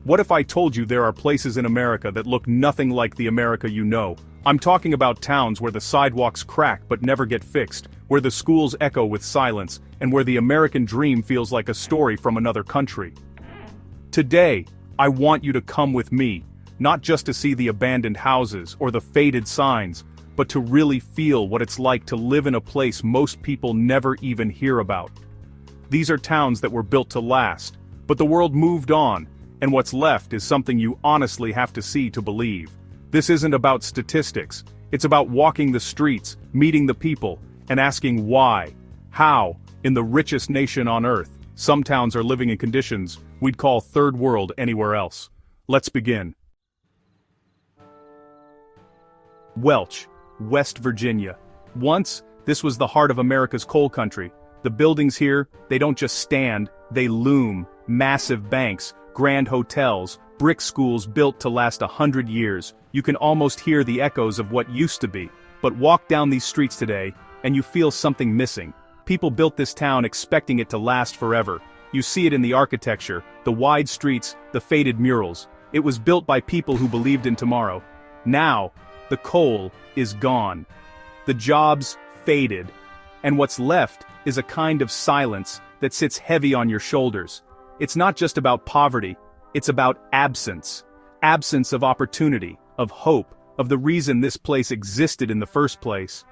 What if I told you there are places in America that look nothing like the America you know? I'm talking about towns where the sidewalks crack but never get fixed, where the schools echo with silence, and where the American dream feels like a story from another country. Today, I want you to come with me, not just to see the abandoned houses or the faded signs, but to really feel what it's like to live in a place most people never even hear about. These are towns that were built to last, but the world moved on, and what's left is something you honestly have to see to believe. This isn't about statistics, it's about walking the streets, meeting the people, and asking why, how, in the richest nation on earth, some towns are living in conditions we'd call third world anywhere else. Let's begin. Welch, West Virginia. Once, this was the heart of America's coal country. The buildings here, they don't just stand, they loom. Massive banks, grand hotels, brick schools built to last 100 years. You can almost hear the echoes of what used to be. But walk down these streets today, and you feel something missing. People built this town expecting it to last forever. You see it in the architecture, the wide streets, the faded murals. It was built by people who believed in tomorrow. Now, the coal is gone. The jobs faded. And what's left is a kind of silence that sits heavy on your shoulders. It's not just about poverty, it's about absence. Absence of opportunity, of hope, of the reason this place existed in the first place.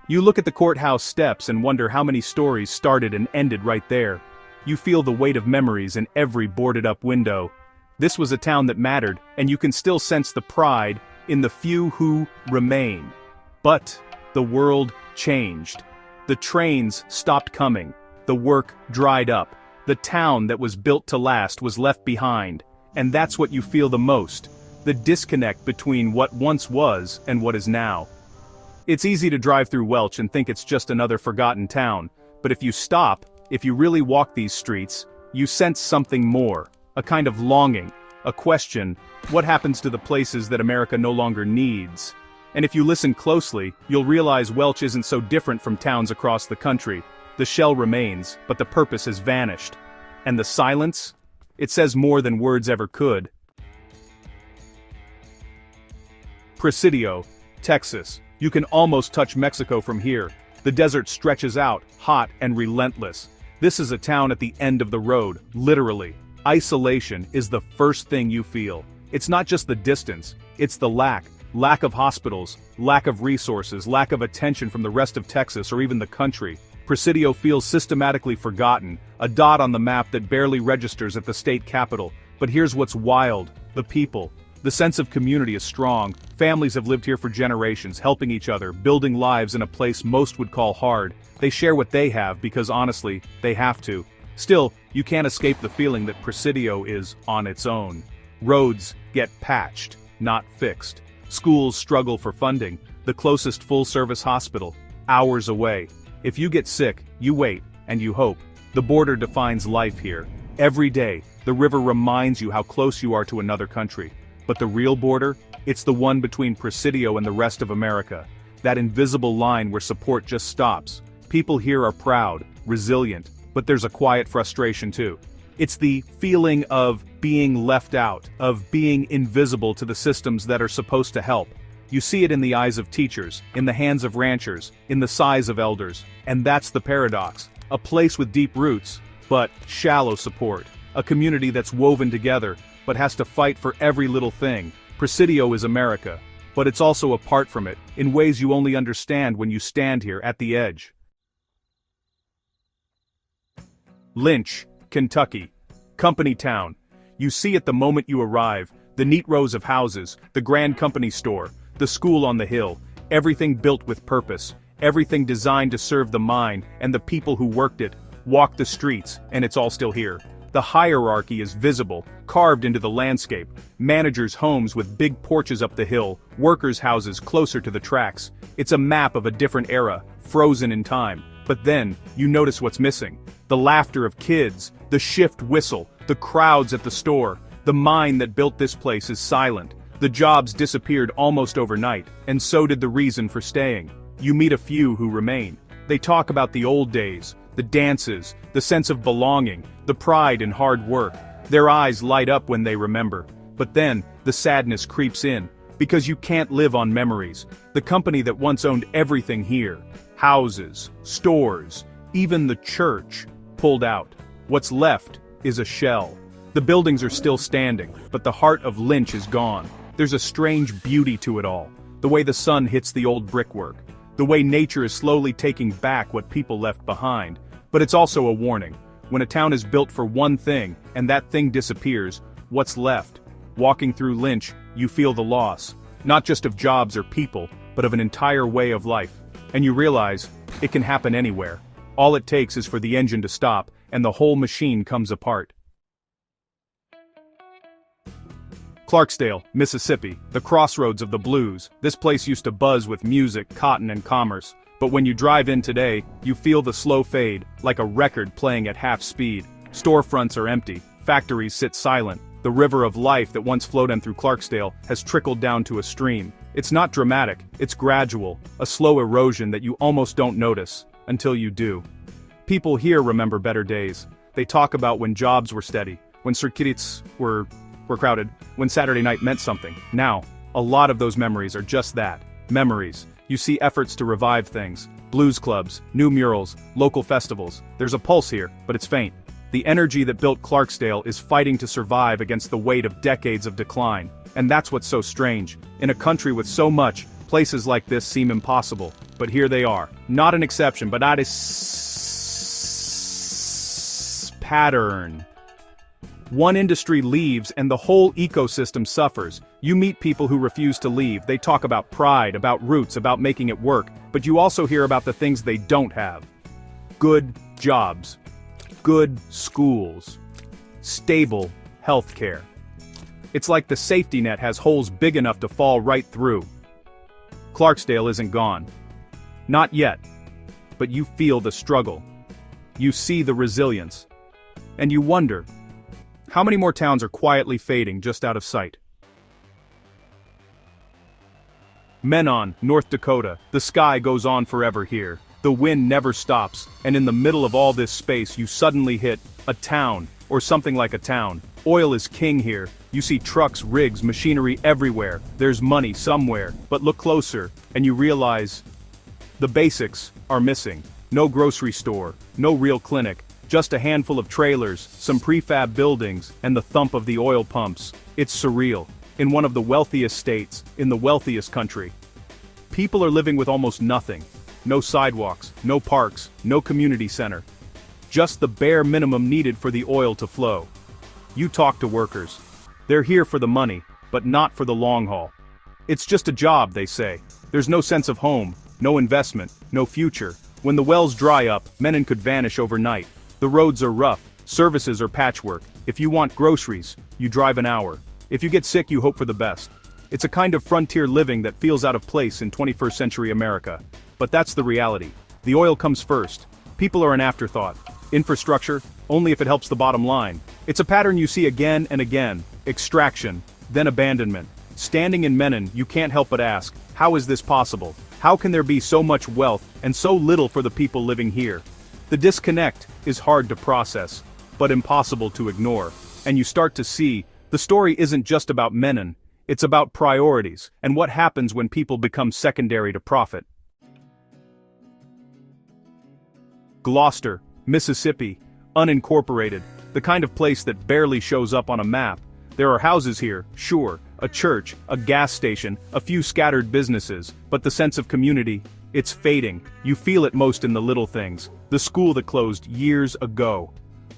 You look at the courthouse steps and wonder how many stories started and ended right there. You feel the weight of memories in every boarded-up window. This was a town that mattered, and you can still sense the pride in the few who remain. But the world changed. The trains stopped coming. The work dried up. The town that was built to last was left behind. And that's what you feel the most. The disconnect between what once was and what is now. It's easy to drive through Welch and think it's just another forgotten town. But if you stop, if you really walk these streets, you sense something more. A kind of longing. A question, what happens to the places that America no longer needs? And if you listen closely, you'll realize Welch isn't so different from towns across the country. The shell remains, but the purpose has vanished. And the silence? It says more than words ever could. Presidio, Texas. You can almost touch Mexico from here. The desert stretches out, hot and relentless. This is a town at the end of the road, literally. Isolation is the first thing you feel. It's not just the distance, it's the lack of hospitals, lack of resources, lack of attention from the rest of Texas or even the country. Presidio feels systematically forgotten, a dot on the map that barely registers at the state capitol. But here's what's wild, the people. The sense of community is strong. Families have lived here for generations, helping each other, building lives in a place most would call hard. They share what they have because honestly, they have to. Still, you can't escape the feeling that Presidio is on its own. Roads get patched, not fixed. Schools struggle for funding. The closest full-service hospital, hours away. If you get sick, you wait, and you hope. The border defines life here. Every day, the river reminds you how close you are to another country. But the real border? It's the one between Presidio and the rest of America. That invisible line where support just stops. People here are proud, resilient, but there's a quiet frustration too. It's the feeling of being left out, of being invisible to the systems that are supposed to help. You see it in the eyes of teachers, in the hands of ranchers, in the sighs of elders. And that's the paradox. A place with deep roots, but shallow support. A community that's woven together, but has to fight for every little thing. Presidio is America, but it's also apart from it, in ways you only understand when you stand here at the edge. Lynch, Kentucky. Company town. You see it the moment you arrive, the neat rows of houses, the grand company store, the school on the hill, everything built with purpose, everything designed to serve the mine and the people who worked it, walk the streets, and it's all still here. The hierarchy is visible, carved into the landscape. Managers' homes with big porches up the hill, workers' houses closer to the tracks. It's a map of a different era, frozen in time. But then, you notice what's missing. The laughter of kids, the shift whistle, the crowds at the store. The mine that built this place is silent. The jobs disappeared almost overnight, and so did the reason for staying. You meet a few who remain. They talk about the old days, the dances, the sense of belonging, the pride in hard work. Their eyes light up when they remember. But then, the sadness creeps in. Because you can't live on memories. The company that once owned everything here, houses, stores, even the church, pulled out. What's left is a shell. The buildings are still standing, but the heart of Lynch is gone. There's a strange beauty to it all. The way the sun hits the old brickwork. The way nature is slowly taking back what people left behind. But it's also a warning. When a town is built for one thing, and that thing disappears, what's left? Walking through Lynch, you feel the loss. Not just of jobs or people, but of an entire way of life. And you realize, it can happen anywhere. All it takes is for the engine to stop, and the whole machine comes apart. Clarksdale, Mississippi, the crossroads of the blues. This place used to buzz with music, cotton, and commerce. But when you drive in today, you feel the slow fade, like a record playing at half speed. Storefronts are empty, factories sit silent. The river of life that once flowed in through Clarksdale has trickled down to a stream. It's not dramatic, it's gradual, a slow erosion that you almost don't notice, until you do. People here remember better days. They talk about when jobs were steady, when circuits were crowded, when Saturday night meant something. Now, a lot of those memories are just that, memories. You see efforts to revive things, blues clubs, new murals, local festivals. There's a pulse here, but it's faint. The energy that built Clarksdale is fighting to survive against the weight of decades of decline. And that's what's so strange. In a country with so much, places like this seem impossible. But here they are. Not an exception, but not a pattern. One industry leaves and the whole ecosystem suffers. You meet people who refuse to leave. They talk about pride, about roots, about making it work. But you also hear about the things they don't have. Good jobs. Good schools. Stable healthcare. It's like the safety net has holes big enough to fall right through. Clarksdale isn't gone. Not yet. But you feel the struggle. You see the resilience. And you wonder, how many more towns are quietly fading just out of sight? Menon, North Dakota, the sky goes on forever here. The wind never stops, and in the middle of all this space you suddenly hit a town, or something like a town. Oil is king here. You see trucks, rigs, machinery everywhere. There's money somewhere, but look closer, and you realize the basics are missing. No grocery store, no real clinic, just a handful of trailers, some prefab buildings, and the thump of the oil pumps. It's surreal. In one of the wealthiest states, in the wealthiest country. People are living with almost nothing. No sidewalks, no parks, no community center. Just the bare minimum needed for the oil to flow. You talk to workers. They're here for the money, but not for the long haul. It's just a job, they say. There's no sense of home, no investment, no future. When the wells dry up, Menon could vanish overnight. The roads are rough, services are patchwork. If you want groceries, you drive an hour. If you get sick, you hope for the best. It's a kind of frontier living that feels out of place in 21st century America. But that's the reality. The oil comes first. People are an afterthought. Infrastructure, only if it helps the bottom line. It's a pattern you see again and again. Extraction, then abandonment. Standing in Menon, you can't help but ask, how is this possible? How can there be so much wealth and so little for the people living here? The disconnect is hard to process, but impossible to ignore. And you start to see, the story isn't just about Menon, it's about priorities, and what happens when people become secondary to profit. Gloucester, Mississippi, unincorporated, the kind of place that barely shows up on a map. There are houses here, sure, a church, a gas station, a few scattered businesses, but the sense of community, it's fading. You feel it most in the little things. The school that closed years ago.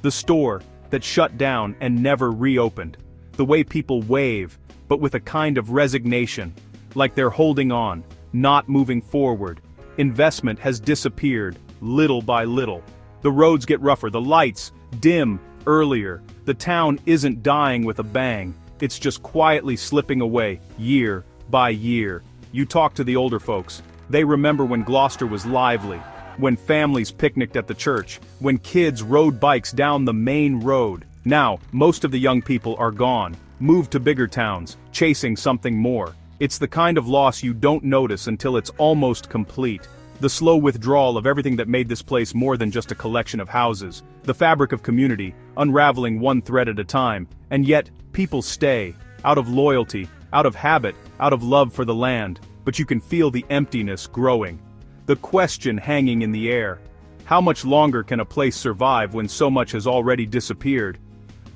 The store that shut down and never reopened. The way people wave, but with a kind of resignation, like they're holding on, not moving forward. Investment has disappeared, little by little. The roads get rougher, the lights dim earlier. The town isn't dying with a bang, it's just quietly slipping away, year by year. You talk to the older folks. They remember when Gloucester was lively, when families picnicked at the church, when kids rode bikes down the main road. Now, most of the young people are gone, moved to bigger towns, chasing something more. It's the kind of loss you don't notice until it's almost complete. The slow withdrawal of everything that made this place more than just a collection of houses, the fabric of community, unraveling one thread at a time, and yet, people stay, out of loyalty, out of habit, out of love for the land, but you can feel the emptiness growing. The question hanging in the air: how much longer can a place survive when so much has already disappeared?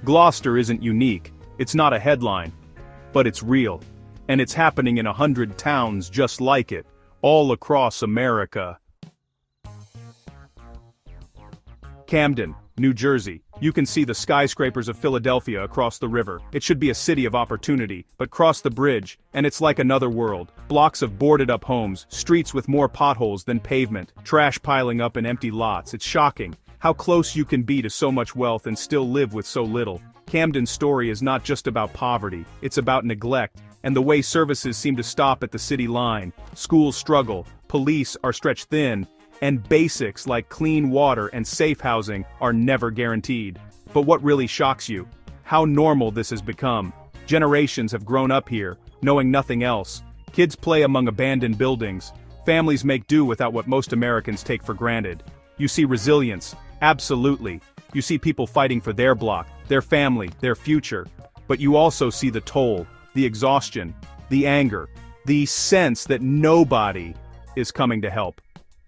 Gloucester isn't unique, it's not a headline, but it's real. And it's happening in 100 towns just like it, all across America. Camden, New Jersey. You can see the skyscrapers of Philadelphia across the river. It should be a city of opportunity, but cross the bridge, and it's like another world. Blocks of boarded-up homes, streets with more potholes than pavement, trash piling up in empty lots. It's shocking how close you can be to so much wealth and still live with so little. Camden's story is not just about poverty, it's about neglect, and the way services seem to stop at the city line. Schools struggle, police are stretched thin, and basics like clean water and safe housing are never guaranteed. But what really shocks you? How normal this has become. Generations have grown up here, knowing nothing else. Kids play among abandoned buildings. Families make do without what most Americans take for granted. You see resilience, absolutely. You see people fighting for their block, their family, their future. But you also see the toll, the exhaustion, the anger, the sense that nobody is coming to help.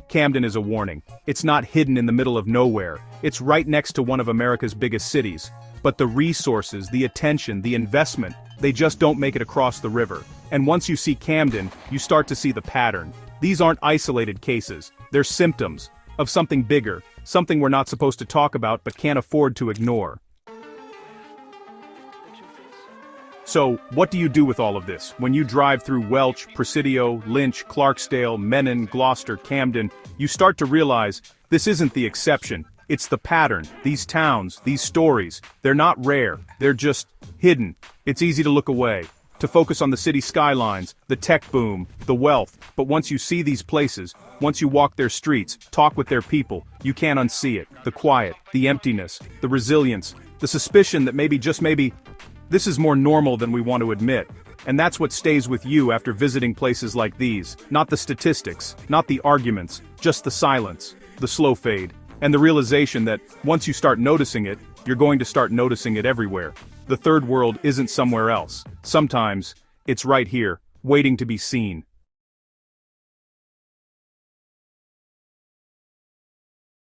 Camden is a warning. It's not hidden in the middle of nowhere. It's right next to one of America's biggest cities. But the resources, the attention, the investment, they just don't make it across the river. And once you see Camden, you start to see the pattern. These aren't isolated cases. They're symptoms of something bigger, something we're not supposed to talk about but can't afford to ignore. So, what do you do with all of this? When you drive through Welch, Presidio, Lynch, Clarksdale, Menin, Gloucester, Camden, you start to realize this isn't the exception, it's the pattern. These towns, these stories, they're not rare, they're just hidden. It's easy to look away, to focus on the city skylines, the tech boom, the wealth, but once you see these places, once you walk their streets, talk with their people, you can't unsee it. The quiet, the emptiness, the resilience, the suspicion that maybe, just maybe, this is more normal than we want to admit, and that's what stays with you after visiting places like these. Not the statistics, not the arguments, just the silence, the slow fade, and the realization that, once you start noticing it, you're going to start noticing it everywhere. The third world isn't somewhere else. Sometimes, it's right here, waiting to be seen.